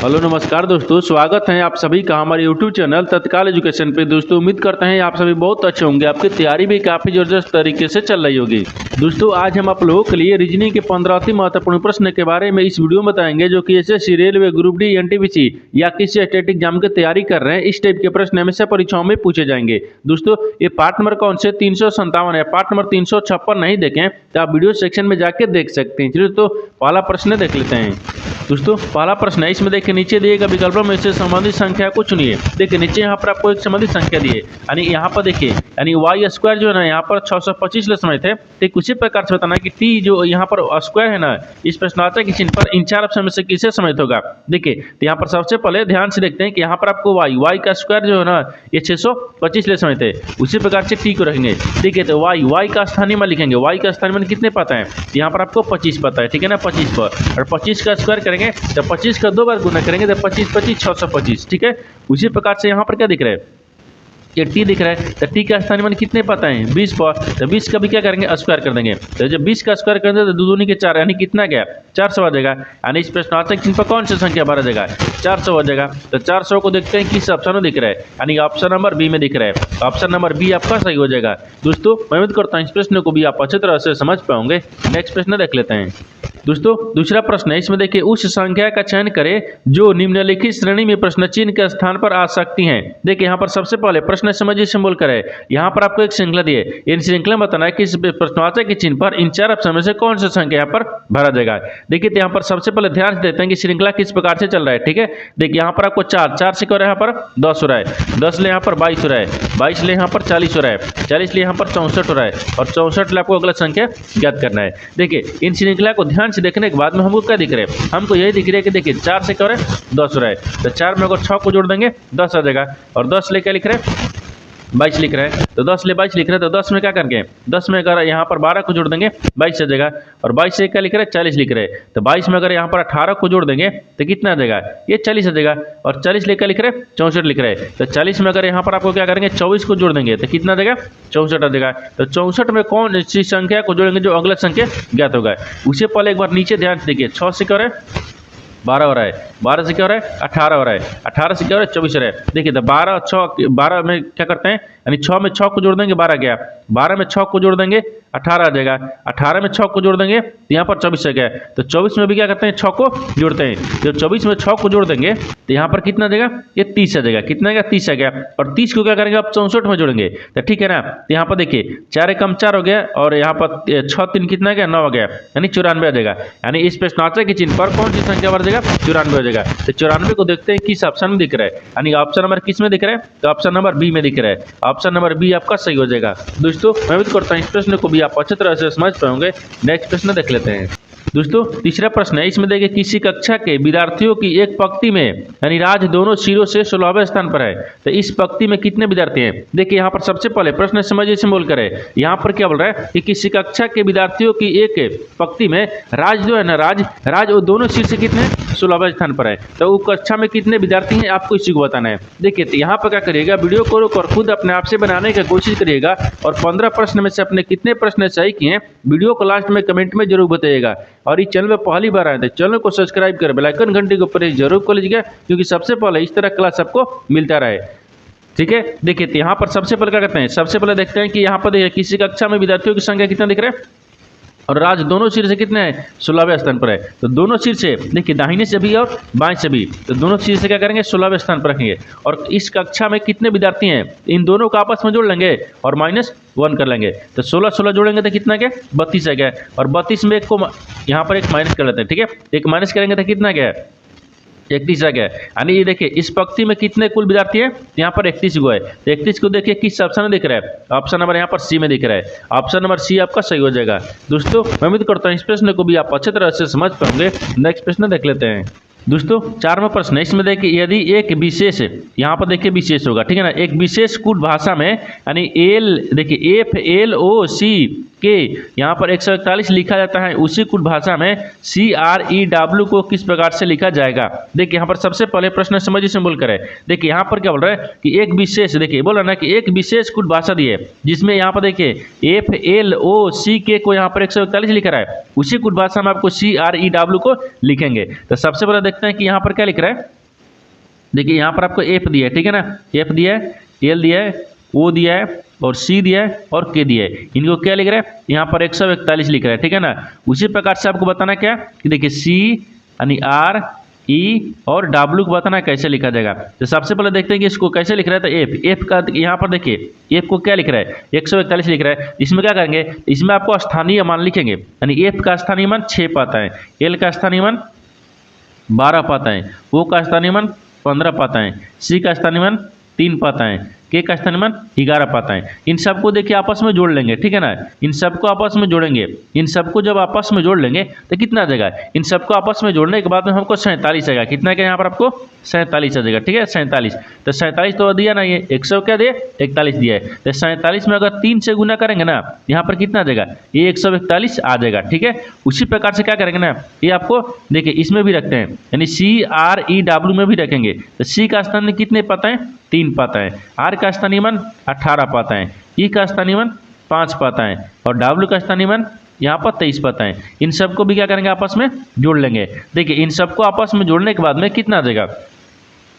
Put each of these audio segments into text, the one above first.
Hello नमस्कार दोस्तों, स्वागत है आप सभी का हमारे YouTube चैनल तत्काल एजुकेशन पे। दोस्तों उम्मीद करते हैं आप सभी बहुत अच्छे होंगे, आपकी तैयारी भी काफ़ी ज़बरदस्त तरीके से चल रही होगी। दोस्तों आज हम आप लोगों के लिए रीजनिंग के 15 अति महत्वपूर्ण प्रश्न के बारे में इस वीडियो में बताएंगे, जो कि SSC, railway, group D, NTPC या किसी स्टेट एग्जाम की तैयारी कर रहे हैं। इस टाइप के प्रश्न हमेशा परीक्षाओं में पूछे जाएंगे। दोस्तों ये पार्ट नंबर कौन से 357 है, पार्ट नंबर 356 नहीं देखें तो आप वीडियो सेक्शन में जाके देख सकते हैं। चलिए तो पहला प्रश्न देख लेते हैं। दोस्तों पहला प्रश्न है, इसमें देखिए नीचे दिए गए विकल्पों में से संबंधित संख्या को चुनिए। देखिए नीचे यहाँ पर आपको एक संबंधित संख्या दी है, यानी यहाँ पर देखिए यानी वाई स्क्वायर जो है ना यहाँ पर 625 ले समय थे। ठीक उसी प्रकार से बताना कि टी जो यहाँ पर स्क्वायर है ना, इस प्रश्नार्थक के चिन्ह पर इन चार ऑप्शन में से किसे समित होगा। देखिए तो यहाँ पर सबसे पहले ध्यान से देखते हैं कि यहाँ पर आपको वाई का स्क्वायर जो है ना ये 625 ले समय थे। उसी प्रकार से टी को रखेंगे। ठीक है तो वाई का स्थानीय मान लिखेंगे। वाई का स्थानीय मान कितने पता है, यहाँ पर आपको 25 पता है। ठीक है ना, 25 पर और 25 का स्क्वायर करेंगे तो 25 का 2 बार गुना करेंगे तो 25 25 625। ठीक है, उसी प्रकार से यहाँ पर क्या दिख रहा है, ये टी दिख रहा है तो टी का स्थानीय मान कितने पता है 20 पर, तो 20 का भी क्या करेंगे स्क्वायर कर देंगे। तो जब 20 का स्क्वायर करेंगे तो 2 दूनी के 4 यानी कितना गया 400 आ जाएगा। यानी इस प्रश्नार्थक चिन्ह पर कौन सी संख्या भरा जाएगा 400 आ जाएगा। तो 400 को देखते हैं किस ऑप्शन में दिख रहा है, यानी ऑप्शन नंबर बी में दिख रहा है। ऑप्शन नंबर बी आपका सही हो जाएगा। दोस्तों मैं उम्मीद करता हूँ इस प्रश्न को भी आप अच्छी तरह से समझ पाओगे। नेक्स्ट प्रश्न देख लेते हैं। दोस्तों दूसरा प्रश्न है, इसमें देखिए उस संख्या का चयन करें जो निम्नलिखित श्रेणी में प्रश्न चिन्ह के स्थान पर आ सकती हैं। देखिए यहाँ पर सबसे पहले प्रश्न समझिए सिंबल करे, यहाँ पर आपको एक श्रृंखला दी है। इन श्रृंखला में बताना है कि इस प्रश्नवाचक के चिन्ह पर इन चार ऑप्शन में से कौन सा संख्या यहाँ पर भरा जाएगा। देखिए तो यहाँ पर सबसे पहले ध्यान से देते हैं कि श्रृंखला किस प्रकार से चल रहा है। ठीक है, देखिए यहाँ पर आपको 4 से क्या हो रहा है, यहाँ पर 10 हो रहा है, 10 ले यहाँ पर 22 हो रहा है, 22 ले यहाँ पर 40 हो रहा है, 40 ले यहाँ पर 64 हो रहा है और 64 ले आपको अगला संख्या ज्ञात करना है। देखिए इन श्रृंखला को ध्यान से देखने के बाद में हमको क्या दिख रहा है, हमको यही दिख रहा है कि देखिए 4 से क्या हो रहा है 10 हो रहा है, तो 4 में अगर 6 को जोड़ देंगे 10 आ जाएगा और 10 ले क्या लिख रहे हैं 22 लिख रहे हैं, तो 10 ले 22 लिख रहे हैं। तो 10 में क्या करेंगे 10 में अगर यहाँ पर 12 को जोड़ देंगे 22 आ जाएगा और 22 से क्या लिख रहे हैं 40 लिख रहे हैं। तो 22 में अगर यहाँ पर 18 को जोड़ देंगे तो कितना आ जाएगा ये 40 आ जाएगा और 40 ले क्या लिख रहे हैं 64 लिख रहे हैं। तो 40 में अगर यहाँ पर आपको क्या करेंगे 24 को जोड़ देंगे तो कितना आ जाएगा 64 आ जाएगा। तो 64 में कौन सी संख्या को जोड़ेंगे जो अगला संख्या ज्ञात होगा। उससे पहले एक बार नीचे ध्यान से देखिए 6 से क्या हो रहा है 12 हो रहा है, 12 से क्या हो रहा है 18 हो रहा है, 18 से क्या हो रहा है 24 हो रहा है। देखिए तो 12 में क्या करते हैं, यानी 6 में 6 को जोड़ देंगे 12 गया, 12 में 6 को जोड़ देंगे 18 आ जाएगा, 18 में 6 को जोड़ देंगे तो यहाँ पर 24 आ गया। तो 24 में भी क्या करते हैं 6 को जोड़ते हैं, जब 24 में 6 को जोड़ देंगे तो यहाँ पर कितना देगा ये 30 आ जाएगा। कितना आएगा 30 आ गया और 30 को क्या करेंगे आप 64 में जोड़ेंगे तो ठीक है ना। तो यहाँ पर देखिए 4 कम 4 हो गया और यहाँ पर 6 3 कितना आ गया 9 आ गया, यानी 94 आ जाएगा। यानी इस प्रश्नार्थक के चिन्ह पर कौन सी संख्या बढ़ जाएगा 94 हो जाएगा। तो 94 को देखते हैं किस ऑप्शन में दिख रहा है, यानी ऑप्शन नंबर किस में दिख रहा है, तो ऑप्शन नंबर बी में दिख रहा है। ऑप्शन नंबर बी आपका सही हो जाएगा। दोस्तों मैं उम्मीद करता हूँ इस प्रश्न को भी आप अच्छी तरह से समझ पाओगे। नेक्स्ट प्रश्न देख लेते हैं। दोस्तों तीसरा प्रश्न है, इसमें देखिए किसी कक्षा के विद्यार्थियों की एक पंक्ति में यानी राज दोनों सिरों से 16वें स्थान पर है, तो इस पंक्ति में कितने विद्यार्थी हैं। देखिए यहाँ पर सबसे पहले प्रश्न समझिए सिंबल करे, यहाँ पर क्या बोल रहा है कि किसी कक्षा के विद्यार्थियों की एक पंक्ति में राज जो है ना राज वो दोनों सिर से कितने 16वें स्थान पर है। तो वो कक्षा में कितने विद्यार्थी हैं आपको इसी को बताना है। देखिए तो यहाँ पर क्या करिएगा, वीडियो को रोक और खुद अपने आप से बनाने की कोशिश करिएगा और 15 प्रश्न में से अपने कितने प्रश्न सही किए वीडियो को लास्ट में कमेंट में जरूर बताइएगा। और इस चैनल में पहली बार आए थे चैनल को सब्सक्राइब कर बेल आइकन घंटी के ऊपर जरूर कर लीजिएगा, क्योंकि सबसे पहले इस तरह क्लास आपको मिलता रहे। ठीक है, देखिए तो यहाँ पर सबसे पहले क्या करते हैं, सबसे पहले देखते हैं कि यहाँ पर देखिए किसी कक्षा में विद्यार्थियों की संख्या कितना दिख रहा है और राज दोनों सिर से कितने हैं 16वें स्थान पर है। तो दोनों सिर से देखिए दाहिने से भी और बाएं से भी, तो दोनों सिर से क्या करेंगे 16वें स्थान पर रखेंगे। और इस कक्षा में कितने विद्यार्थी हैं इन दोनों को आपस में जोड़ लेंगे और -1 कर लेंगे। तो 16 जोड़ेंगे तो कितना गया 32 आ गया और 32 में एक को यहाँ पर एक माइनस कर लेते हैं। ठीक है, एक माइनस करेंगे तो कितना गया 31 आ गया। यानी ये देखिए इस पंक्ति में कितने कुल विद्यार्थी हैं, यहाँ पर 31 को है। तो 31 को देखिए किस ऑप्शन में दिख रहा है, ऑप्शन नंबर यहाँ पर सी में दिख रहा है। ऑप्शन नंबर सी आपका सही हो जाएगा। दोस्तों मैं उम्मीद करता हूँ इस प्रश्न को भी आप अच्छी तरह से समझ पाएंगे। नेक्स्ट प्रश्न देख लेते हैं। दोस्तों 4वां प्रश्न है, इसमें देखिए यदि एक विशेष यहाँ पर देखिए विशेष होगा, ठीक है ना, एक विशेष कूट भाषा में यानी एल देखिए FLOC के यहाँ पर 141 लिखा जाता है, उसी कुछ भाषा में CREW को किस प्रकार से लिखा जाएगा। देखिए यहाँ पर सबसे पहले प्रश्न समझिए सिंबल करें। देखिए यहाँ पर क्या बोल रहा है कि एक विशेष, देखिए बोल रहा है ना कि एक विशेष कुछ भाषा दी है जिसमें यहाँ पर देखिए FLOCK को यहाँ पर 141 लिख रहा है, उसी कुछ भाषा में आपको CREW को लिखेंगे। तो सबसे पहले देखते हैं कि यहाँ पर क्या लिख रहा है। देखिए यहाँ पर आपको F दिया है, ठीक है ना, F दिया है, L दिया है, O दिया है और C दिया है और K दिया है। इनको क्या लिख रहा है, यहाँ पर 141 लिख रहा है, ठीक है ना। उसी प्रकार से आपको बताना क्या कि देखिए C यानी R E और W को बताना कैसे लिखा जाएगा। तो सबसे पहले देखते हैं कि इसको कैसे लिख रहा है। तो F का यहाँ पर देखिए F को क्या लिख रहा है, 141 लिख रहा है। इसमें क्या करेंगे, इसमें आपको स्थानीय मान लिखेंगे, यानी F का स्थानीय मान 6 पाता है, L का स्थानीय मान 12 पाता है, O का स्थानीय मान 15 पाता है, C का स्थानीय मान 3 पाता है, K का स्थानीय मान 11 पाता है। इन सबको देखिए आपस में जोड़ लेंगे, ठीक है ना। इन सबको आपस में जोड़ेंगे, इन सबको जब आपस में जोड़ लेंगे तो कितना आ जाएगा, इन सबको आपस में जोड़ने के बाद में हमको 47 आएगा। कितना क्या यहाँ पर आपको 47 आ जाएगा, ठीक है 47। तो 47 तो दिया ना, ये 100 क्या दिए 41 दिया है। तो 47 में अगर 3 से गुना करेंगे ना, यहाँ पर कितना आ जाएगा, ये 141 आ जाएगा, ठीक है। उसी प्रकार से क्या करेंगे ना, ये आपको देखिए इसमें भी रखते हैं, यानी CREW में भी रखेंगे। तो C का स्थान कितने पाता है, 3 पाता है, R का स्थानीय मान 18 पाता है, E का स्थानीय मान 5 पाता है और W का स्थानीय मान यहाँ पर 23 पाता है। इन सबको भी क्या करेंगे, आपस में जोड़ लेंगे। देखिए इन सबको आपस में जोड़ने के बाद में कितना आ जाएगा,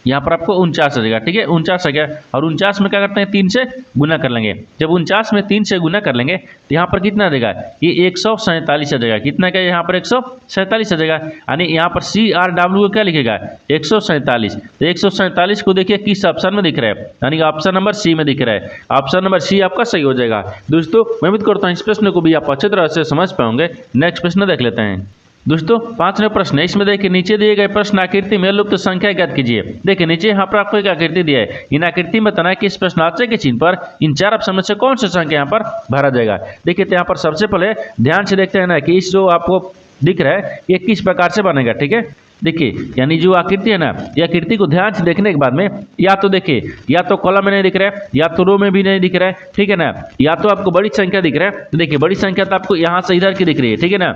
यहाँ पर आपको 49 आ जाएगा, ठीक है 49 आ गया। और 49 में क्या करते हैं, 3 से गुना कर लेंगे। जब 49 में 3 से गुना कर लेंगे तो यहाँ पर कितना आ जाएगा, ये 147 आ जाएगा। कितना क्या, यहाँ पर 147 आ जाएगा। यानी यहाँ पर CRW को क्या लिखेगा, 147। तो 147 को देखिए किस ऑप्शन में दिख रहा है, यानी ऑप्शन नंबर C में दिख रहा है। ऑप्शन नंबर C आपका सही हो जाएगा। दोस्तों मैं उम्मीद करता हूँ इस प्रश्न को भी आप अच्छी तरह से समझ पाओगे। नेक्स्ट प्रश्न देख लेते हैं। दोस्तों 5वां प्रश्न है, इसमें देखिए नीचे दिए गए प्रश्न आकृति में लुप्त संख्या ज्ञात कीजिए। देखिए नीचे यहाँ पर आपको एक आकृति दिया है, इन आकृति में बताना है कि इस प्रश्नार्थ के चिन्ह पर इन 4 ऑप्शन में से कौन सी संख्या यहाँ पर भरा जाएगा। देखिए तो यहाँ पर सबसे पहले ध्यान से देखते हैं ना कि इस जो आपको दिख रहा है ये किस प्रकार से बनेगा, ठीक है। देखिए यानी जो आकृति है ना, ये आकृति को ध्यान से देखने के बाद में या तो देखिए या तो कॉलम में नहीं दिख रहा है, या तो रो में भी नहीं दिख रहा है, ठीक है ना, या तो आपको बड़ी संख्या दिख रहा है। तो देखिए बड़ी संख्या तो आपको यहाँ से इधर की दिख रही है, ठीक है ना,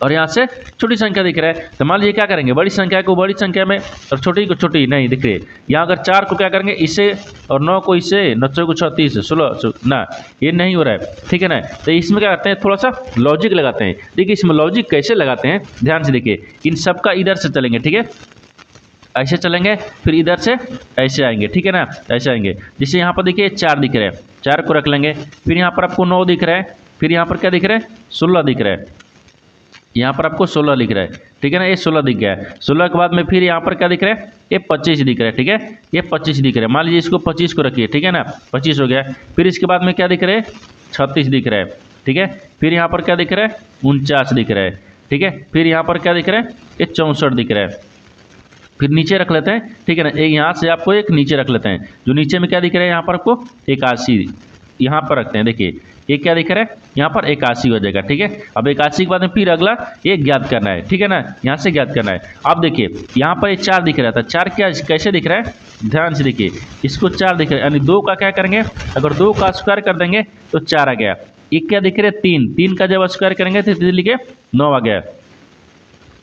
और यहाँ से छोटी संख्या दिख रहा है। तो मान लीजिए क्या करेंगे, बड़ी संख्या को बड़ी संख्या में और छोटी को छोटी नहीं दिख रही है। यहाँ अगर 4 को क्या करेंगे इससे और 9 को इससे, 9 को 36, 16 ना, ये नहीं हो रहा है, ठीक है ना। तो इसमें क्या करते हैं, थोड़ा सा लॉजिक लगाते हैं। देखिए इसमें लॉजिक कैसे लगाते हैं, ध्यान से देखिए। इन सबका इधर से चलेंगे, ठीक है, ऐसे चलेंगे, फिर इधर से ऐसे आएंगे, ठीक है ना, ऐसे आएंगे। जैसे यहाँ पर देखिए 4 दिख रहा है, 4 को रख लेंगे। फिर यहाँ पर आपको 9 दिख रहा है, फिर यहाँ पर क्या दिख रहा है, 16 दिख रहा है, यहाँ पर आपको 16 लिख रहा है, ठीक है ना, ये 16 दिख गया है। 16 के बाद में फिर यहाँ पर क्या दिख रहा है, ये 25 दिख रहा है, ठीक है, ये 25 दिख रहा है। मान लीजिए इसको 25 को रखिए, ठीक है ना, 25 हो गया। फिर इसके बाद में क्या दिख रहा है, 36 दिख रहा है, ठीक है। फिर यहाँ पर क्या दिख रहा है, 49 दिख रहा है, ठीक है। फिर यहाँ पर क्या दिख रहा है, ये 64 दिख रहा है। फिर नीचे रख लेते हैं, ठीक है ना, एक यहाँ से आपको एक नीचे रख लेते हैं। जो नीचे में क्या दिख रहा है, यहाँ पर आपको 81 यहाँ पर रखते हैं। देखिए ये क्या दिख रहा है, यहाँ पर 81 हो जाएगा, ठीक है। अब 81 के बाद में फिर अगला ये ज्ञात करना है, ठीक है ना, यहाँ से ज्ञात करना है। अब देखिए यहाँ पर ये 4 दिख रहा था, 4 क्या कैसे दिख रहा है, ध्यान से देखिए, इसको 4 दिख रहा है, यानी 2 का क्या करेंगे, अगर 2 का स्क्वायर कर देंगे तो 4 आ गया। ये क्या दिख रहा है, 3 का जब स्क्वायर करेंगे तो लिखे 9 आ गया,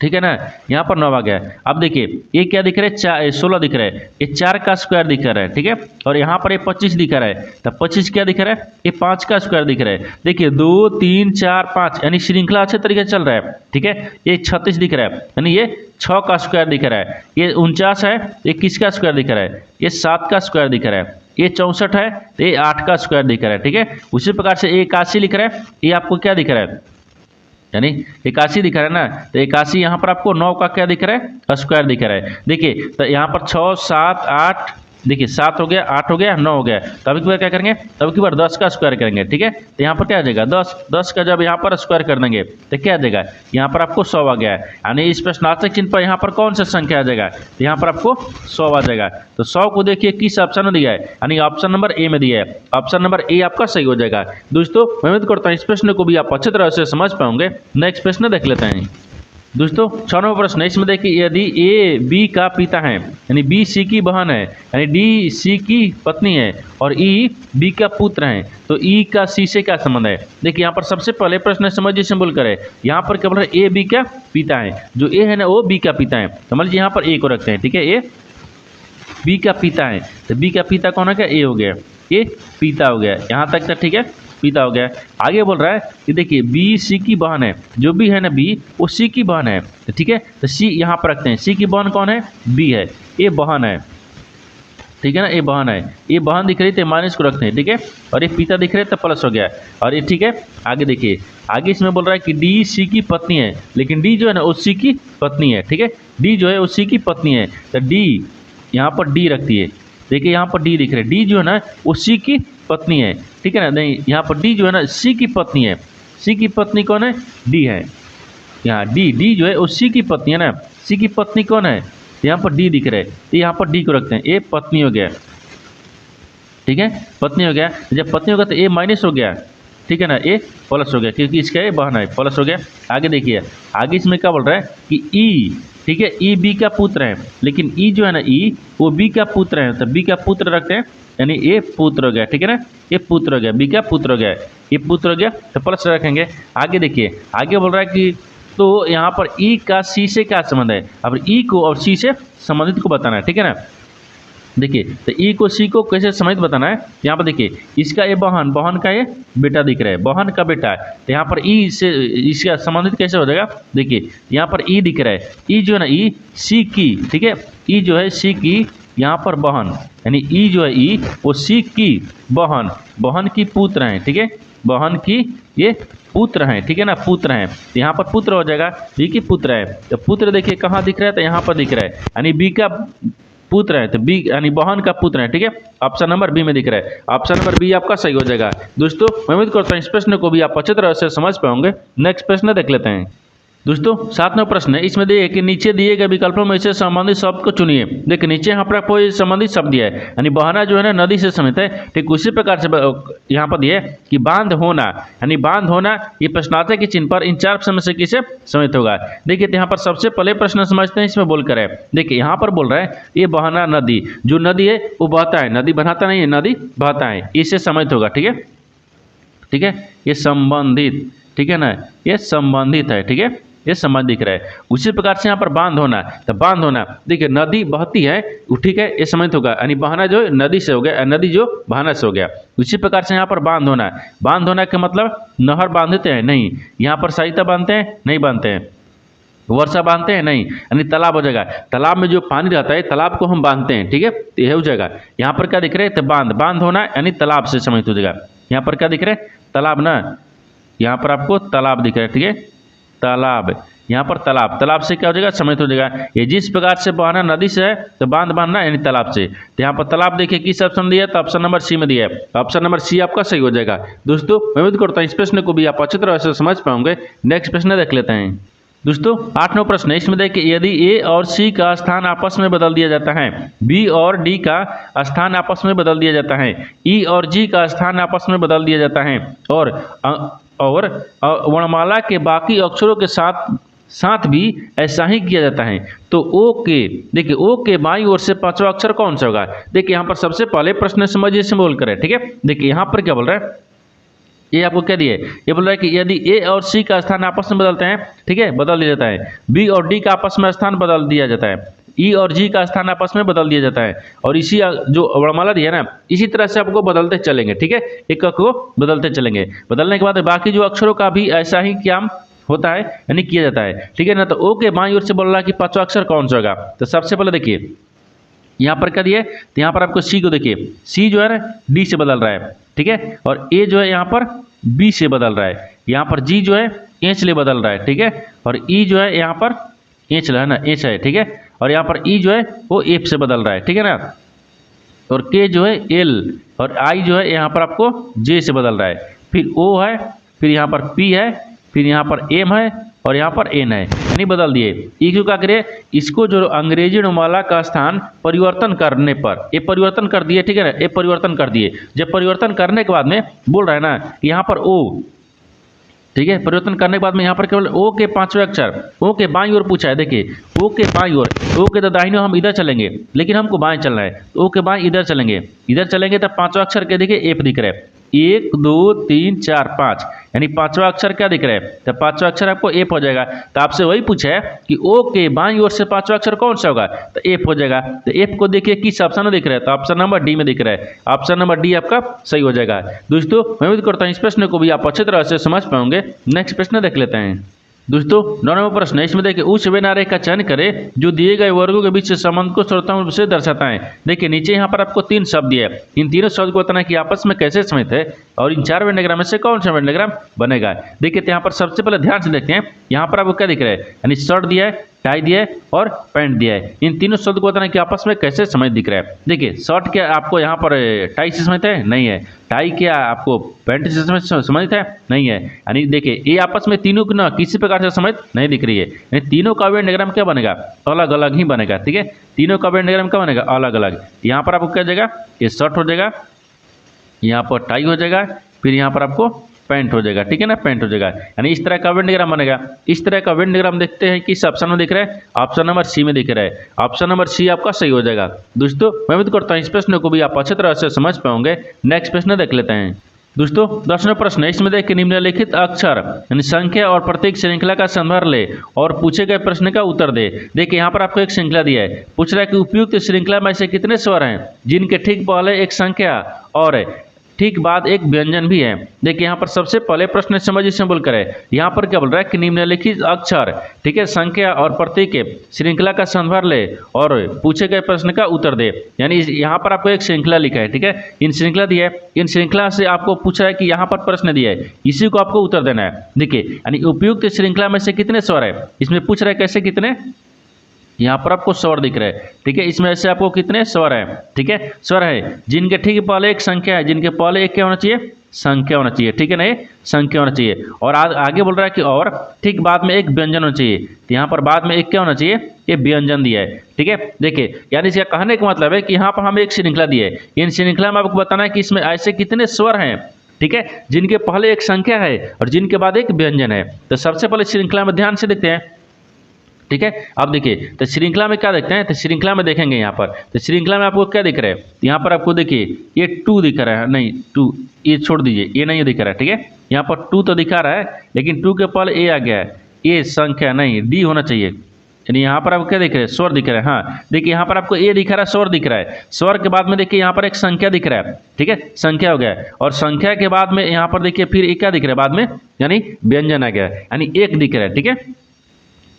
ठीक है ना, यहाँ पर 9 आ गया। अब देखिए ये क्या दिख रहा है, 16 दिख रहा है, ये 4 का स्क्वायर दिख रहा है, ठीक है। और यहाँ पर ये 25 दिख रहा है, तो 25 क्या दिख रहा है, ये 5 का स्क्वायर दिख रहा है। देखिए 2 3 4 5 यानी श्रृंखला अच्छे तरीके से चल रहा है, ठीक है। ये 36 दिख रहा है, यानी ये 6 का स्क्वायर दिख रहा है। ये 49 है, ये किसका स्क्वायर दिख रहा है, ये 7 का स्क्वायर दिख रहा है। ये 64 है, तो ये 8 का स्क्वायर दिख रहा है, ठीक है। उसी प्रकार से 81 लिख रहा है, ये आपको क्या दिख रहा है, यानी 81 दिख रहा है ना, तो 81 यहाँ पर आपको 9 का क्या दिख रहा है, स्क्वायर दिख रहा है। देखिए तो यहाँ पर 6 7 8, देखिए 7 हो गया, 8 हो गया, 9 हो गया। तब की बार क्या करेंगे, तब की बार 10 का स्क्वायर करेंगे, ठीक है। तो यहाँ पर क्या आ जाएगा, 10 का जब यहाँ पर स्क्वायर कर देंगे तो क्या आ जाएगा, यहाँ पर आपको 100 आ गया है। यानी इस प्रश्नार्थक चिन्ह पर यहाँ पर कौन सा संख्या आ जाएगा, तो यहाँ पर आपको 100 आ जाएगा। तो 100 को देखिए किस ऑप्शन में दिया है, यानी ऑप्शन नंबर ए में दिया है। ऑप्शन नंबर ए आपका सही हो जाएगा। दोस्तों मैं उम्मीद करता हूँ इस प्रश्न को भी आप अच्छी तरह से समझ पाओगे। नेक्स्ट प्रश्न देख लेते हैं। दोस्तों 6 नंबर प्रश्न है, इसमें देखिए यदि ए बी का पिता है यानी बी सी की बहन है यानी डी सी की पत्नी है और ई बी का पुत्र है तो ई का सी से क्या संबंध है। देखिए यहाँ पर सबसे पहले प्रश्न समझिए सिंबल करे, यहाँ पर क्या बोल रहा है ए बी का पिता है, जो ए है ना वो बी का पिता है, समझ लीजिए यहाँ पर ए को रखते हैं, ठीक है, ए बी का पिता है तो बी का पिता कौन है, क्या ए हो गया, ए पिता हो गया, यहाँ तक का ठीक है, पिता हो गया। आगे बोल रहा है कि देखिए बी सी की बहन है, जो भी है ना बी वो सी की बहन है, तो ठीक है, तो सी यहाँ पर रखते हैं, सी की बहन कौन है, बी है, ये बहन है, ठीक है ना, ये बहन है, ये बहन दिख रही तो माइनस को रखते हैं, ठीक है, और ये पिता दिख रहे तो प्लस हो गया, और ये ठीक है। आगे देखिए आगे इसमें बोल रहा है कि डी सी की पत्नी है, लेकिन डी जो है ना वो सी की पत्नी है, ठीक है, डी जो है वो सी की पत्नी है, तो डी यहाँ पर डी रखती है, देखिए यहाँ पर डी दिख रहे, डी जो है ना वो सी की पत्नी है, ठीक है ना, नहीं यहाँ पर डी जो है ना सी की पत्नी है, सी की पत्नी कौन है, डी है, यहाँ डी जो है वो सी की पत्नी है ना, सी की पत्नी कौन है, यहाँ पर डी दिख रहे, तो यहाँ पर डी को रखते हैं, ए पत्नी हो गया, ठीक है, पत्नी हो गया, जब पत्नी होगा तो ए माइनस हो गया, ठीक है ना, ए प्लस हो गया क्योंकि इसका ए बहन है, प्लस हो गया। आगे देखिए आगे इसमें क्या बोल रहा है कि ई, ठीक है, ई बी का पुत्र है, लेकिन ई जो है ना ई वो बी का पुत्र है, तो बी का पुत्र रखते हैं यानी ए पुत्र हो गया, ठीक है ना, ये पुत्र हो गया, बी का पुत्र हो गया, ये पुत्र हो गया तो प्लस रखेंगे। आगे देखिए आगे बोल रहा है कि तो यहाँ पर ई का सी से क्या संबंध है, अब ई को और सी से संबंधित को बताना है, ठीक है ना। देखिए तो ई को सी को कैसे संबंधित बताना है, यहाँ पर देखिए इसका ये बहन, बहन का ये बेटा दिख रहा है, बहन का बेटा है, तो यहाँ पर ई से इसका संबंधित कैसे हो जाएगा, देखिए यहाँ पर ई दिख रहा है, ई जो है ना ई सी की, ठीक है, ई जो है सी की यहाँ पर बहन यानी ई जो है ई वो सी की बहन, बहन की पुत्र हैं, ठीक है, बहन की ये पुत्र हैं, ठीक है ना, पुत्र हैं, यहाँ पर पुत्र हो जाएगा, बी की पुत्र है, तो पुत्र देखिए कहाँ दिख रहा है, तो यहाँ पर दिख रहा है यानी बी का पुत्र है, तो बी यानी बहन का पुत्र है, ठीक है, ऑप्शन नंबर बी में दिख रहा है, ऑप्शन नंबर बी आपका सही हो जाएगा। दोस्तों मैं उम्मीद करता हूँ इस प्रश्न को भी आप अच्छी तरह से समझ पाओगे। नेक्स्ट प्रश्न देख लेते हैं। दोस्तों 7वां प्रश्न है, इसमें देखिए कि नीचे दिए गए विकल्पों में से संबंधित शब्द को चुनिए। देखिए नीचे यहाँ पर आपको संबंधित शब्द दिया है यानी बहना जो है ना नदी से समित है, ठीक उसी प्रकार से यहाँ पर दिया है कि बांध होना यानी बांध होना, ये प्रश्नार्थक के चिन्ह पर इन 4 ऑप्शन में से किसे समित होगा। देखिए तो यहाँ पर सबसे पहले प्रश्न समझते हैं, इसमें बोल कर है, देखिए यहाँ पर बोल रहा है ये बहना नदी, जो नदी है वो बहता है, नदी बनाता नहीं है, नदी बहता है, इससे समित होगा, ठीक है, ठीक है, ये संबंधित, ठीक है ना, ये संबंधित है, ठीक है, ये संबंध दिख रहा है। उसी प्रकार से यहाँ पर बांध होना, तो बांध होना देखिए नदी बहती है, ठीक है, ये समझ होगा यानी बहना जो नदी से हो गया, नदी जो बहना से हो गया। उसी प्रकार से यहाँ पर बांध होना, बांध होना का मतलब नहर बांधते हैं नहीं, यहाँ पर सरिता बांधते हैं नहीं, बांधते हैं, वर्षा बांधते हैं नहीं, यानी तालाब हो जाएगा, तालाब में जो पानी रहता है तालाब को हम बांधते हैं, ठीक है, तो यह हो जाएगा। यहाँ पर क्या दिख रहा है, तो बांध, बांध होना यानी तालाब से समझ हो जाएगा। यहाँ पर क्या दिख रहा है, तालाब ना, यहाँ पर आपको तालाब दिख रहा है, ठीक है, तालाब, यहाँ पर तालाब, तालाब से क्या हो जाएगा, समित हो जाएगा। ये जिस प्रकार से बहना नदी से है तो बांध बांधना यानी तालाब से, तो यहाँ पर तालाब देखिए किस ऑप्शन दिया है, तो ऑप्शन नंबर सी में दिया है, ऑप्शन नंबर सी आपका सही हो जाएगा। दोस्तों मैं उम्मीद करता हूँ इस प्रश्न को भी आप अच्छी तरह से समझ पाओगे। नेक्स्ट प्रश्न देख लेते हैं। दोस्तों 8वां प्रश्न है, इसमें देखिए यदि ए और सी का स्थान आपस में बदल दिया जाता है, बी और डी का स्थान आपस में बदल दिया जाता है, ई और जी का स्थान आपस में बदल दिया जाता है और वर्णमाला के बाकी अक्षरों के साथ भी ऐसा ही किया जाता है, तो ओ के, देखिए ओ के बाईं ओर से 5वां अक्षर कौन सा होगा। देखिए यहाँ पर सबसे पहले प्रश्न समझिए से बोल कर, ठीक है, देखिए यहाँ पर क्या बोल रहा है, ये आपको क्या दिया है, ये बोल रहा है कि यदि ए और सी का स्थान आपस में बदलते हैं, ठीक है, बदल दिया जाता है, बी और डी का आपस में स्थान बदल दिया जाता है, ई और जी का स्थान आपस में बदल दिया जाता है, और इसी जो वर्णमाला दिया ना इसी तरह से आपको बदलते चलेंगे, ठीक है, एक को बदलते चलेंगे, बदलने के बाद बाकी जो अक्षरों का भी ऐसा ही काम होता है यानी किया जाता है, ठीक है ना। तो ओ के बाईं ओर से बोल रहा है कि 5वां अक्षर कौन सा होगा, तो सबसे पहले देखिए यहाँ पर क्या दिया है, तो यहाँ पर आपको सी को देखिए, सी जो है ना डी से बदल रहा है, ठीक है, और ए जो है यहाँ पर बी से बदल रहा है, यहाँ पर जी जो है एच ले बदल रहा है, ठीक है, और ई जो है यहाँ पर एच है ना, एच है, ठीक है, और यहाँ पर ई जो है वो एफ से बदल रहा है, ठीक है ना, और के जो है एल, और आई जो है यहाँ पर आपको जे से बदल रहा है, फिर ओ है, फिर यहाँ पर पी है, फिर यहाँ पर एम है, और यहाँ पर एन है, नहीं बदल दिए। ये क्यों क्या करे, इसको जो अंग्रेजी वर्णमाला का स्थान परिवर्तन करने पर ये परिवर्तन कर दिए, ठीक है ना, ये परिवर्तन कर दिए। जब परिवर्तन करने के बाद में बोल रहा है ना यहाँ पर ओ ठीक है। परिवर्तन करने के बाद में यहाँ पर केवल ओ के पांचवें अक्षर ओ के बाईं ओर पूछा है। देखिए ओ के बाईं ओर, ओ के तो दाहिने हम इधर चलेंगे, लेकिन हमको बाएं चलना है, तो ओ के बाएं इधर चलेंगे तो पांचवा अक्षर के देखिए एफ दिख रहा है। 1 2 3 4 5, यानी पांचवा अक्षर क्या दिख रहा है, तो पांचवा अक्षर आपको एफ हो जाएगा। तो आपसे वही पूछा है कि ओ के बाईं ओर से पांचवा अक्षर कौन सा होगा, तो एफ हो जाएगा। तो एफ को देखिए किस ऑप्शन में दिख रहा है, तो ऑप्शन नंबर डी में दिख रहा है। ऑप्शन नंबर डी आपका सही हो जाएगा। दोस्तों मैं उम्मीद करता हूँ इस प्रश्न को भी आप अच्छी तरह से समझ पाओगे। नेक्स्ट प्रश्न देख लेते हैं। दोस्तों 9 नंबर प्रश्न है, इसमें देखिए उस वेन आरेख का चयन करें जो दिए गए वर्गों के बीच से संबंध को सर्वोत्तम रूप से दर्शाता है। देखिए नीचे यहाँ पर आपको 3 शब्द दिए है, इन तीनों शब्द को बताना है कि आपस में कैसे समित है और इन 4 वेन डायग्राम में से कौन सा वेन डायग्राम बनेगा। देखिए यहाँ पर सबसे पहले ध्यान से देखते हैं, यहाँ पर आपको क्या दिख रहा है, यानी शर्ट दिया है, टाई दिया है और पैंट दिया है। इन तीनों शब्द को बताना है कि आपस में कैसे समित दिख रहा है। देखिए शर्ट क्या आपको यहाँ पर टाई से समित है, नहीं है। टाई क्या आपको पैंट से समित है, नहीं है। यानी देखिए ये आपस में तीनों की ना किसी प्रकार से समित नहीं दिख रही है। यानी तीनों का वेन डायग्राम क्या बनेगा, अलग अलग ही बनेगा। ठीक है, तीनों का वेन डायग्राम क्या बनेगा, अलग अलग। यहाँ पर आपको क्या जाएगा, ये शर्ट हो जाएगा, यहाँ पर टाई हो जाएगा, फिर यहाँ पर आपको पैंट हो जाएगा। ठीक है ना, पैंट हो जाएगा। यानी इस तरह का वेन डायग्राम बनेगा। इस तरह का वेन डायग्राम देखते हैं किस ऑप्शन में दिख रहा है, ऑप्शन नंबर सी में दिख रहा है। ऑप्शन नंबर सी आपका सही हो जाएगा। दोस्तों मैं उम्मीद करता हूँ इस प्रश्न को भी आप अच्छी तरह से समझ पाओगे। नेक्स्ट प्रश्न देख लेते हैं। दोस्तों 10वां प्रश्न है, इसमें देखिए निम्नलिखित अक्षर यानी संख्या और प्रत्येक श्रृंखला का संदर्भ ले और पूछे गए प्रश्न का उत्तर दे। देखिए यहाँ पर आपको एक श्रृंखला दिया है, पूछ रहा है कि उपयुक्त श्रृंखला में से कितने स्वर हैं जिनके ठीक पहले एक संख्या और ठीक बाद एक व्यंजन भी है। देखिए यहाँ पर सबसे पहले प्रश्न समझ इसमें बोलकर है, यहाँ पर क्या बोल रहा है कि निम्नलिखित अक्षर, ठीक है, संख्या और प्रतीक श्रृंखला का संदर्भ ले और पूछे गए प्रश्न का उत्तर दे। यानी यहाँ पर आपको एक श्रृंखला लिखा है, ठीक है, इन श्रृंखला दिया है, इन श्रृंखला से आपको पूछा है कि यहाँ पर प्रश्न दिया है, इसी को आपको उत्तर देना है। देखिए यानी उपयुक्त श्रृंखला में से कितने स्वर है, इसमें पूछ रहा है कैसे कितने, यहाँ पर आपको स्वर दिख रहे हैं। ठीक है, इसमें से आपको कितने स्वर है, ठीक है, स्वर है जिनके ठीक पहले एक संख्या है, जिनके पहले एक क्या होना चाहिए, संख्या होना चाहिए। ठीक है ना, ये संख्या होना चाहिए। और आगे बोल रहा है कि और ठीक बाद में एक व्यंजन होना चाहिए, तो यहाँ पर बाद में एक क्या होना चाहिए, ये व्यंजन दिया है। ठीक है, देखिए यानी इसका कहने का मतलब है कि यहाँ पर हमें एक श्रृंखला दी है, इन श्रृंखला में आपको बताना है कि इसमें ऐसे कितने स्वर हैं, ठीक है, जिनके पहले एक संख्या है और जिनके बाद एक व्यंजन है। तो सबसे पहले श्रृंखला में ध्यान से देखते हैं। ठीक है, अब देखिए तो श्रृंखला में क्या देखते हैं, तो श्रृंखला में देखेंगे यहाँ पर, तो श्रृंखला में आपको क्या दिख रहा है, यहाँ पर आपको देखिए ये 2 दिख रहा है, नहीं 2 ये छोड़ दीजिए, ये नहीं दिख रहा है। ठीक है, यहाँ पर 2 तो दिखा रहा है, लेकिन 2 के पहले ए आ गया है, ये संख्या नहीं, डी होना चाहिए। यानी यहाँ पर आपको क्या दिख रहा है, स्वर दिख रहा है। हाँ देखिए यहाँ पर आपको ए दिख रहा है, स्वर दिख रहा है, स्वर के बाद में देखिए यहाँ पर एक संख्या दिख रहा है। ठीक है, संख्या हो गया, और संख्या के बाद में यहाँ पर देखिए फिर एक क्या दिख रहा है बाद में, यानी व्यंजन आ गया, यानी एक दिख रहा है। ठीक है,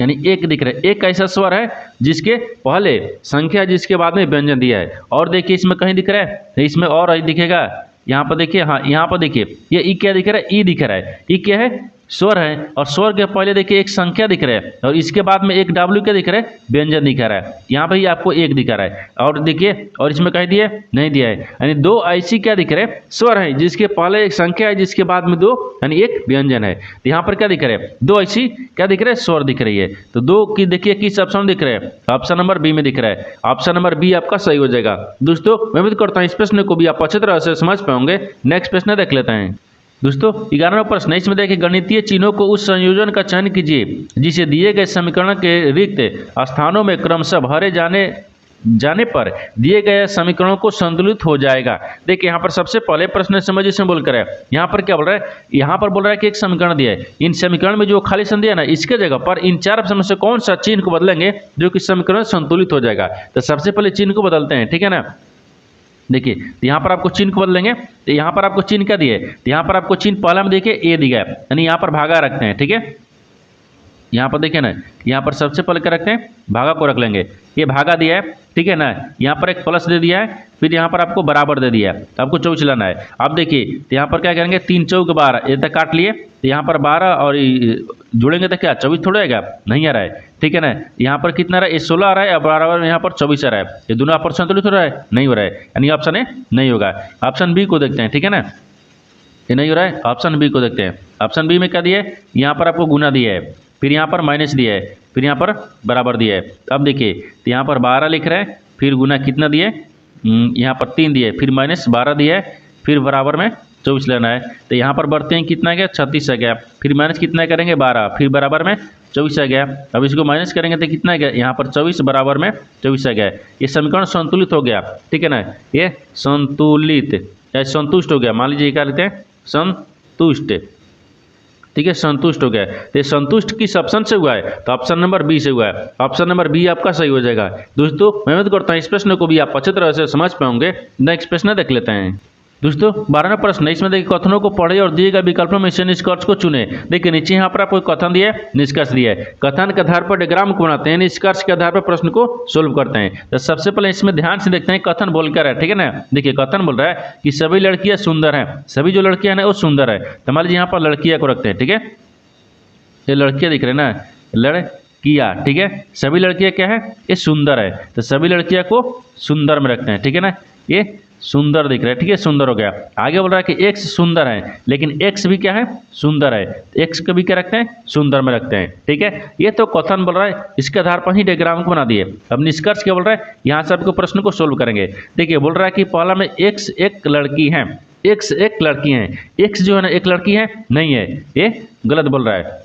यानी एक दिख रहा है, एक ऐसा स्वर है जिसके पहले संख्या जिसके बाद में व्यंजन दिया है। और देखिए इसमें कहीं दिख रहा है, तो इसमें और दिखेगा, यहाँ पर देखिए, हाँ यहाँ पर देखिए ये ई क्या दिख रहा है, ई दिख रहा है। ई क्या है, स्वर है, और स्वर के पहले देखिए एक संख्या दिख रहा है, और इसके बाद में एक डब्ल्यू क्या दिख रहा है, व्यंजन दिखा रहा है। यहाँ पर ही आपको एक दिखा रहा है, और देखिए और इसमें कहीं दिया नहीं दिया है। यानी 2 ऐसी क्या दिख रहे हैं, स्वर है जिसके पहले एक संख्या है, जिसके बाद में 2 यानी एक व्यंजन है। तो यहाँ पर क्या दिख रहा है, 2 ऐसी क्या दिख रहे हैं, स्वर दिख रही है। तो 2 की देखिए किस ऑप्शन दिख रहे हैं, ऑप्शन नंबर बी में दिख रहा है। ऑप्शन नंबर बी आपका सही हो जाएगा। दोस्तों मैं उम्मीद करता हूँ इस प्रश्न को भी आप अच्छी तरह से समझ पाओगे। नेक्स्ट प्रश्न देख लेते हैं। दोस्तों 11वां प्रश्न, इसमें देखिए गणितीय चिन्हों को उस संयोजन का चयन कीजिए जिसे दिए गए समीकरण के रिक्त स्थानों में क्रमशः भरे जाने पर दिए गए समीकरणों को संतुलित हो जाएगा। देखिए यहाँ पर सबसे पहले प्रश्न समझ इसमें बोलकर है, यहाँ पर क्या बोल रहा है, यहाँ पर बोल रहा है कि एक समीकरण दिया है, इन समीकरण में जो खाली स्थान दिया है ना, इसके जगह पर इन 4 ऑप्शन में से कौन सा चिन्ह को बदलेंगे जो कि समीकरण संतुलित हो जाएगा। तो सबसे पहले चिन्ह को बदलते हैं। ठीक है ना, देखिए तो यहाँ पर आपको चिन्ह को बदलेंगे, तो यहाँ पर आपको चिन्ह क्या दिए, तो यहाँ पर आपको चिन्ह पहला में देखिए ए दिया है, यानी यहाँ पर भागा रखते हैं। ठीक है, यहाँ पर देखिए ना, यहाँ पर सबसे पहले क्या रखते हैं, भागा को रख लेंगे, ये भागा दिया है। ठीक है ना, यहाँ पर एक प्लस दे दिया है, फिर यहाँ पर आपको बराबर दे दिया है, तो आपको चौक चलाना है। अब देखिए तो यहाँ पर क्या करेंगे, 3 चौक 12 ये तक काट लिए, तो यहाँ पर 12 और जुड़ेंगे तो क्या 24 थोड़ा आएगा, नहीं आ रहा है। ठीक है ना, यहाँ पर कितना रहा है, 16 आ रहा है, और बराबर यहाँ पर 24 आ रहा है, ये दोनों पर संतुलित हो रहा है, नहीं हो रहा है, यानी ऑप्शन ए नहीं होगा। ऑप्शन बी को देखते हैं। ठीक है ना, ये नहीं हो रहा है, ऑप्शन बी को देखते हैं। ऑप्शन बी में क्या दिया है, यहाँ पर आपको गुना दिया है, फिर यहाँ पर माइनस दिया है, फिर यहाँ पर बराबर दिया है। अब देखिए तो यहाँ पर 12 लिख रहा है, फिर गुना कितना दिया है, यहाँ पर 3 दिया है, फिर माइनस 12 दिया है, फिर बराबर में 24 लेना है। तो यहाँ पर बढ़ते हैं, कितना गया 36 आ गया, फिर माइनस कितना करेंगे 12, फिर बराबर में 24 आ गया। अब इसको माइनस करेंगे तो कितना गया, यहाँ पर 24 बराबर में 24 आ गया। ये समीकरण संतुलित हो गया, ठीक है ना, ये संतुलित या संतुष्ट हो गया। मान लीजिए क्या लिखते हैं, संतुष्ट, ठीक है, संतुष्ट हो गया। तो ये संतुष्ट किस ऑप्शन से हुआ है, तो ऑप्शन नंबर बी से हुआ है। ऑप्शन नंबर बी आपका सही हो जाएगा। दोस्तों मैं उम्मीद करता हूँ इस प्रश्न को भी आप अच्छी तरह से समझ पाओगे। नेक्स्ट प्रश्न देख लेते हैं। दोस्तों 12वां प्रश्न, इसमें देखिए कथनों को पढ़े और दिए गए विकल्पों में से निष्कर्ष को चुने। देखिए नीचे यहाँ पर आपको कथन दिया है, निष्कर्ष दिया है। कथन के आधार पर डायग्राम को बनाते हैं, निष्कर्ष के आधार पर प्रश्न को सोल्व करते हैं। तो सबसे पहले इसमें ध्यान से देखते हैं कथन बोल क्या रहा है, ठीक है ना। देखिए कथन बोल रहा है कि सभी लड़कियां सुंदर हैं, सभी जो लड़कियां हैं वो सुंदर है। तो मान लीजिए यहाँ पर लड़कियां को रखते हैं, ठीक है, ये लड़कियां दिख रहे हैं ना, लड़कियां, ठीक है, सभी लड़कियां क्या है, ये सुंदर है। तो सभी लड़कियां को सुंदर में रखते हैं, ठीक है ना, ये सुंदर दिख रहा है, ठीक है, सुंदर हो गया। आगे बोल रहा है कि एक्स सुंदर है, लेकिन एक्स भी क्या है, सुंदर है। एक्स को भी क्या रखते हैं, सुंदर में रखते हैं, ठीक है। ये तो कथन बोल रहा है, इसके आधार पर ही डायग्राम को बना दिए। अब निष्कर्ष क्या बोल रहा है, यहाँ से आपको प्रश्न को सोल्व करेंगे। देखिए बोल रहा है कि पहला में एक्स एक लड़की है, एक्स एक लड़की है। एक्स जो है ना एक लड़की है, नहीं है, ये गलत बोल रहा है।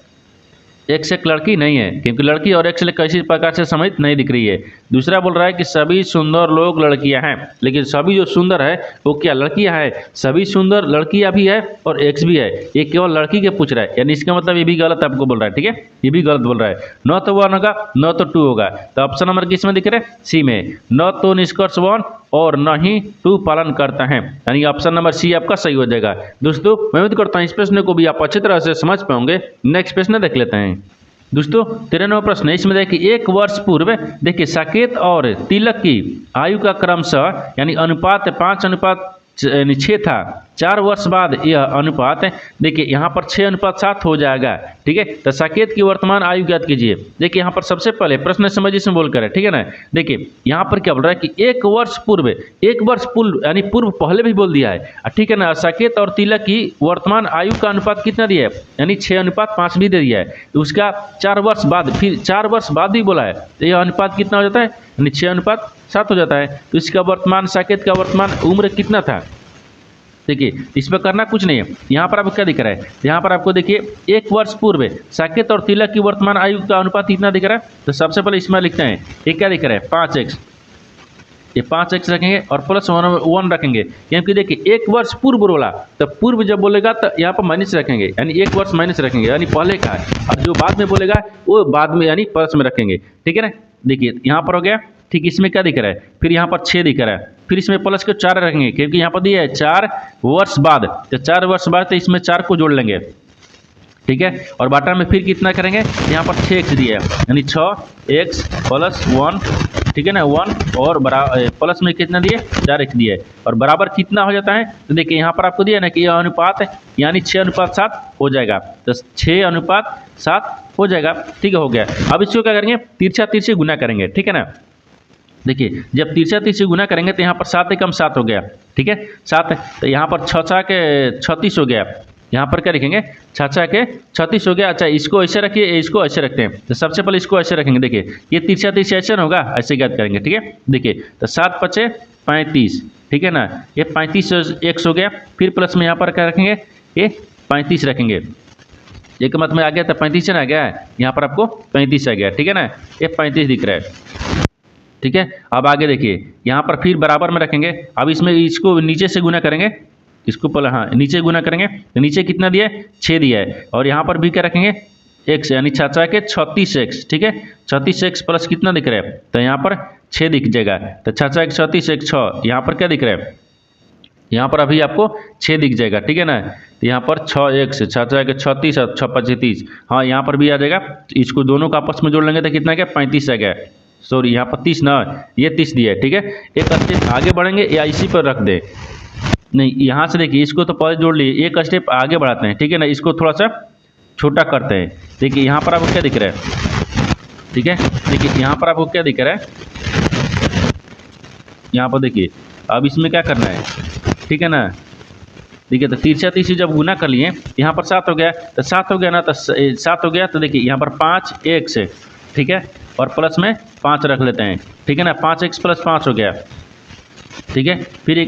एक्स एक लड़की नहीं है, क्योंकि लड़की और एक्स किसी प्रकार से समित नहीं दिख रही है। दूसरा बोल रहा है कि सभी सुंदर लोग लड़कियां हैं, लेकिन सभी जो सुंदर है वो क्या लड़कियां हैं। सभी सुंदर लड़कियां भी है और एक्स भी है, ये केवल लड़की के पूछ रहा है, यानी इसका मतलब ये भी गलत आपको बोल रहा है, ठीक है, ये भी गलत बोल रहा है। न तो 1 होगा, न तो 2 होगा। तो ऑप्शन नंबर किस में दिख रहा है, सी में। न तो निष्कर्ष 1 और न ही 2 पालन करता है, यानी ऑप्शन नंबर सी आपका सही हो जाएगा। दोस्तों मैं उम्मीद करता हूँ इस प्रश्न को भी आप अच्छी तरह से समझ पाओगे। नेक्स्ट प्रश्न देख लेते हैं। दोस्तों 13वां प्रश्न, इसमें देखिए 1 वर्ष पूर्व देखिए साकेत और तिलक की आयु का क्रमशः यानी अनुपात 5:6 था। 4 वर्ष बाद यह अनुपात देखिए यहाँ पर 6:7 हो जाएगा, ठीक है। तो साकेत की वर्तमान आयु ज्ञात कीजिए। देखिए यहाँ पर सबसे पहले प्रश्न समझ इसमें बोल कर है, ठीक है ना। देखिए यहाँ पर क्या बोल रहा है कि 1 वर्ष पूर्व, 1 वर्ष पूर्व यानी पूर्व पहले भी बोल दिया है, ठीक है ना। साकेत और तिलक की वर्तमान आयु का अनुपात कितना दिया है, यानी 6:5 भी दे दिया है। तो उसका 4 वर्ष बाद, फिर 4 वर्ष बाद भी बोला है, तो यह अनुपात कितना हो जाता है, यानी 6:7 हो जाता है। तो इसका वर्तमान, साकेत का वर्तमान उम्र कितना था। देखिए इसमें करना कुछ नहीं है। यहाँ पर आपको क्या दिख रहा है, यहाँ पर आपको देखिए 1 वर्ष पूर्व साकेत और तिलक की वर्तमान आयु का अनुपात कितना दिख रहा है। तो सबसे पहले इसमें लिखते हैं, ये क्या दिख रहा है 5x, ये 5x रखेंगे और प्लस 1 रखेंगे, क्योंकि देखिए 1 वर्ष पूर्व बोला, तो पूर्व जब बोलेगा तो यहाँ पर माइनस रखेंगे, यानी 1 वर्ष माइनस रखेंगे, यानी पहले का है। और जो बाद में बोलेगा वो बाद में यानी प्लस में रखेंगे, ठीक है ना। देखिए यहाँ पर हो गया, ठीक, इसमें क्या दिख रहा है, फिर यहाँ पर 6 दिख रहा है, फिर इसमें प्लस के 4 रखेंगे, क्योंकि यहाँ पर दिया है 4 वर्ष बाद। तो 4 वर्ष बाद तो इसमें 4 को जोड़ लेंगे, ठीक है। और बाटा में फिर कितना करेंगे, यहाँ पर 6x दिया है, यानी 6x + 1, ठीक है ना, 1 और बराबर प्लस में कितना दिए 4x दिए, और बराबर कितना हो जाता है। तो देखिए यहाँ पर आपको दिया ना कि यह अनुपात है, यानी 6:7 हो जाएगा। तो 6:7 हो जाएगा, ठीक है, हो गया। अब इसको क्या करेंगे, तिरछा तिरछे गुना करेंगे, ठीक है ना। देखिए जब तिरछा तिरछे गुना करेंगे तो यहाँ पर 7 एकम 7 हो गया, ठीक है, 7। तो यहाँ पर 6 के 36 हो गया, यहाँ पर क्या लिखेंगे 6 के 36 हो गया। अच्छा इसको ऐसे रखिए, इसको ऐसे रखते हैं। तो सबसे पहले इसको ऐसे रखेंगे, देखिए ये तिरछा तिरछा ऐसे होगा, ऐसे ज्ञात करेंगे, ठीक है। देखिए तो 7 × 5 = 35, ठीक है ना, ये 35x हो गया। फिर प्लस में यहाँ पर क्या रखेंगे, ये 35 रखेंगे, एक मत में आ गया, तो 35 आ गया, यहाँ पर आपको 35 आ गया, ठीक है ना, ये 35 दिख रहा है, ठीक है। अब आगे देखिए यहाँ पर फिर बराबर में रखेंगे। अब इसमें इसको नीचे से गुना करेंगे, इसको पहले हाँ नीचे गुना करेंगे, तो नीचे कितना दिया है 6 दिया है, और यहाँ पर भी क्या रखेंगे x, यानी 6 के 36x, ठीक है। 36x प्लस कितना दिख रहा है, तो यहाँ पर 6 दिख जाएगा। तो 6 के 36 1 6, यहाँ पर क्या दिख रहा है, यहाँ पर अभी आपको 6 दिख जाएगा, ठीक है ना। तो यहाँ पर 6x 6 के 36 और 6 × 35, हाँ यहाँ पर भी आ जाएगा। तो इसको दोनों का आपस में जोड़ लेंगे तो कितना क्या 35 आ गया, सॉरी यहाँ पर 30 ना, ये 30 दिया है, ठीक है। एक स्टेप आगे बढ़ेंगे या इसी पर रख दे, नहीं यहाँ से देखिए इसको तो पहले जोड़ लिए, एक स्टेप आगे बढ़ाते हैं, ठीक है ना, इसको थोड़ा सा छोटा करते हैं। देखिए यहाँ पर आपको क्या दिख रहा है, ठीक है। देखिए यहाँ पर आपको क्या दिख रहा है, यहाँ पर देखिए अब इसमें क्या करना है, ठीक है ना। देखिए तो तिरछा तिरछी जब गुना कर लिए, यहाँ पर 7 हो गया, तो 7 हो गया ना, तो 7 हो गया। तो देखिए यहाँ पर 5x है, ठीक है, और प्लस में 5 रख लेते हैं, ठीक है ना, 5x + 5 हो गया, ठीक है। फिर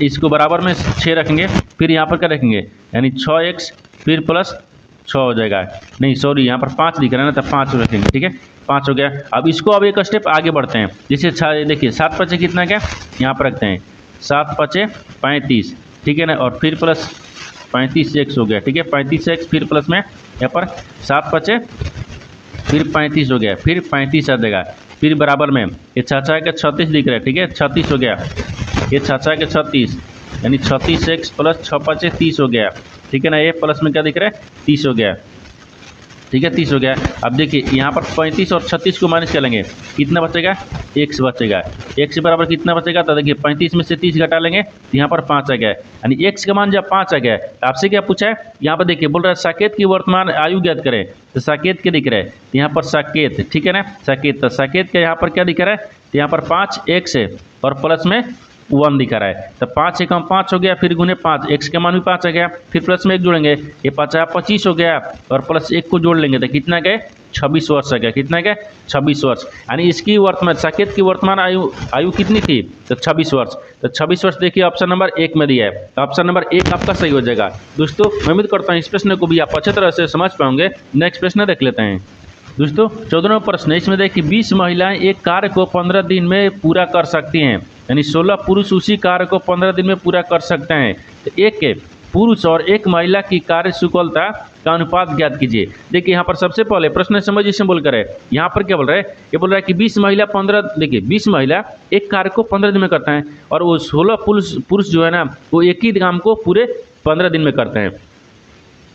इसको बराबर में 6 रखेंगे, फिर यहाँ पर क्या रखेंगे, यानी 6x फिर प्लस 6 हो जाएगा, नहीं सॉरी यहाँ पर 5 दिख रहा है ना, तब 5 रखेंगे, ठीक है। 5 हो गया। अब इसको अब एक स्टेप आगे बढ़ते हैं, जैसे देखिए 7 पचे कितना क्या, यहाँ पर रखते हैं 7 पचे 35, ठीक है ना, और फिर प्लस 35x हो गया, ठीक है। 35x फिर प्लस में यहाँ पर 7 पचे फिर 35 हो गया, फिर 35 आ जाएगा, फिर बराबर में ये 6 के 36 दिख रहा है, ठीक है। 36 हो गया, ये 6 के 36 यानी 36x प्लस 6 पचे 30 हो गया, ठीक है ना। ये प्लस में क्या दिख रहा है, 30 हो गया, ठीक है। 30 हो गया। अब देखिए यहाँ पर 35 और 36 को माइनस करेंगे, कितना बचेगा, x बचेगा। x बराबर कितना बचेगा, तो देखिए 35 में से 30 घटा लेंगे, तो यहाँ पर 5 आ गया, यानी x का मान जब 5 आ गया, तो आपसे क्या पूछा है, यहाँ पर देखिए बोल रहा है साकेत की वर्तमान आयु ज्ञात करें, तो साकेत के दिख रहा है, यहाँ पर साकेत, ठीक है ना, साकेत, तो साकेत का यहाँ पर क्या दिख रहा है, तो यहाँ पर 5x है और प्लस में 1 दिखा रहा है, तो 5 एकम 5 हो गया, फिर गुने 5, x का मान भी 5 आ गया, फिर प्लस में 1 जोड़ेंगे, ये 25 हो गया और प्लस 1 को जोड़ लेंगे, तो कितना गए, 26 वर्ष आ गया, कितना गया, 26 वर्ष। यानी इसकी वर्तमान साकेत की वर्तमान आयु कितनी थी, तो 26 वर्ष। तो 26 वर्ष देखिए ऑप्शन नंबर 1 में दिया है, तो ऑप्शन नंबर 1 आपका सही हो जाएगा। दोस्तों मैं उम्मीद करता हूँ इस प्रश्न को भी आप अच्छे तरह से समझ पाओगे। नेक्स्ट प्रश्न देख लेते हैं। दोस्तों 14वां प्रश्न है, इसमें देखिए 20 महिलाएं एक कार्य को 15 दिन में पूरा कर सकती हैं, यानी 16 पुरुष उसी कार्य को 15 दिन में पूरा कर सकते हैं, तो एक पुरुष और एक महिला की कार्य कुशलता का अनुपात ज्ञात कीजिए। देखिए यहाँ पर सबसे पहले प्रश्न समझिए से बोल कर है, यहाँ पर क्या बोल रहा है, ये बोल रहा है कि 20 महिला 15, देखिए 20 महिला एक कार्य को 15 दिन में करते हैं और वो 16 पुरुष जो है ना, वो एक ही काम को पूरे 15 दिन में करते हैं।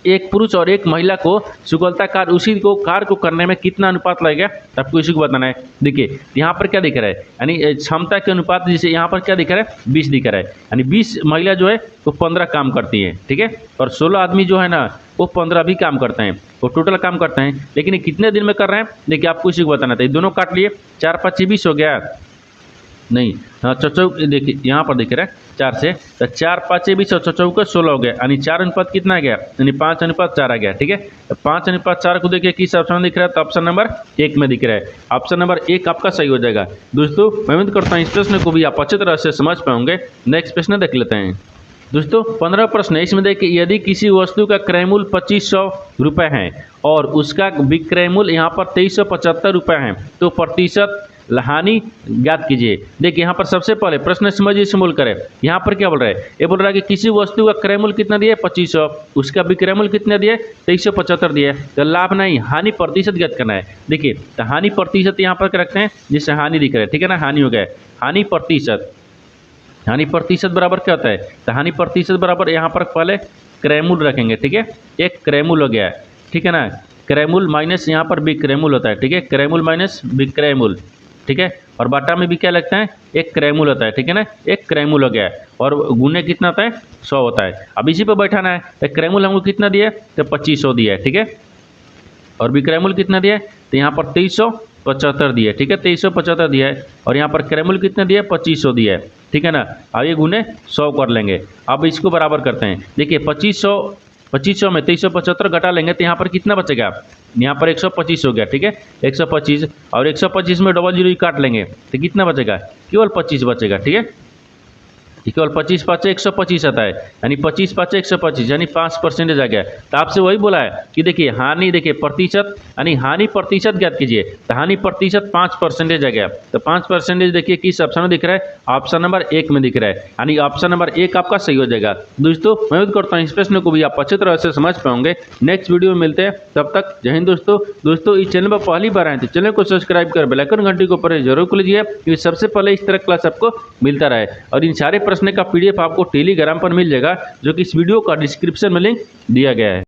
एक पुरुष और एक महिला को सुगलता कार्य उसी को कार्य को करने में कितना अनुपात लगेगा, आपको इसी को बताना है। देखिए यहाँ पर क्या दिख रहा है, यानी क्षमता के अनुपात, जैसे यहाँ पर क्या दिख रहा है, 20 दिख रहा है, यानी 20 महिला जो है वो 15 काम करती है, ठीक है, और 16 आदमी जो है ना वो 15 भी काम करते हैं, वो टोटल काम करते हैं, लेकिन ये कितने दिन में कर रहे हैं, देखिए आपको इसी को बताना था। दोनों काट लिए, 4 5 20 हो गया, नहीं हाँ चौचौक, देखिए यहाँ पर दिख रहा है 4 से, तो 4 5 20 और चौचौक 16 हो गया, यानी 4 अनुपात कितना आ गया, यानी 5 अनुपात 4 आ गया, ठीक है। तो 5 अनुपात 4 को देखिए किस ऑप्शन में दिख रहा है, तो ऑप्शन नंबर 1 में दिख रहा है, ऑप्शन नंबर 1 आपका सही हो जाएगा। दोस्तों मैं उम्मीद करता हूँ इस प्रश्न को भी आप अच्छी तरह से समझ पाओगे। नेक्स्ट प्रश्न देख लेते हैं। दोस्तों 15 प्रश्न है, इसमें देखिए यदि किसी वस्तु का क्रय मूल्य 2500 रुपये है और उसका विक्रय मूल्य यहाँ पर 2375 रुपये है, तो प्रतिशत हानि ज्ञात कीजिए। देखिए यहाँ पर सबसे पहले प्रश्न समझिए से बोल करें, यहाँ पर क्या बोल रहा है, ये बोल रहा है कि किसी वस्तु का क्रय मूल्य कितना दिया, 2500, उसका विक्रय मूल्य कितना दिया, 2375 दिया, तो लाभ नहीं हानि प्रतिशत ज्ञात करना है। देखिए तो हानि प्रतिशत यहाँ पर रखते हैं, जिससे हानि दिख रहा है, ठीक है ना, हानि हो गया, हानि प्रतिशत बराबर क्या होता है, तो हानि प्रतिशत बराबर यहाँ पर पहले क्रय मूल्य रखेंगे, ठीक है, एक क्रय मूल्य हो गया, ठीक है ना, क्रय मूल्य माइनस यहाँ पर विक्रय मूल्य होता है, ठीक है, क्रय मूल्य माइनस विक्रय मूल्य, ठीक है, और बाटा में भी क्या लगता है, एक क्रय मूल्य होता है, ठीक है ना, एक क्रय मूल्य हो गया, और गुने कितना होता है, 100 होता है। अब इसी पर बैठाना है, तो क्रय मूल्य हमको कितना दिया है, तो 2500 दिया है, ठीक है, और विक्रय मूल्य कितना दिया है, तो यहाँ पर 2375 दिया है, ठीक है, 2375 दिया है, और यहाँ पर क्रय मूल्य कितना दिया है, 2500 दिया है, ठीक है ना। अब ये गुने 100 कर लेंगे, अब इसको बराबर करते हैं। देखिए 2500 में 2375 घटा लेंगे, तो यहाँ पर कितना बचेगा, यहाँ पर 125 हो गया, ठीक है, 125, और 125 में डबल जीरो काट लेंगे, तो कितना बचेगा, केवल 25 बचेगा, ठीक है, केवल 25 5 125 आता है, यानी 25 5 125, यानी 5% आ गया। तो आपसे वही बोला है कि देखिए हानि, देखिए प्रतिशत, यानी हानि प्रतिशत ज्ञात कीजिए, तो हानि प्रतिशत 5% आ गया, तो 5% देखिए किस ऑप्शन में दिख रहा है, ऑप्शन नंबर 1 में दिख रहा है, यानी ऑप्शन नंबर 1 आपका सही हो जाएगा। दोस्तों मैं उम्मीद करता हूँ इस प्रश्न को भी आप अच्छी तरह से समझ पाओगे। नेक्स्ट वीडियो में मिलते हैं, तब तक जय हिंद। दोस्तों इस चैनल पर पहली बार आए तो चैनल को सब्सक्राइब कर बेल आइकन घंटी को ऊपर जरूर कर लीजिए, क्योंकि सबसे पहले इस तरह क्लास आपको मिलता रहे, और इन सारे प्रश्न का PDF आपको टेलीग्राम पर मिल जाएगा, जो कि इस वीडियो का डिस्क्रिप्शन में लिंक दिया गया है।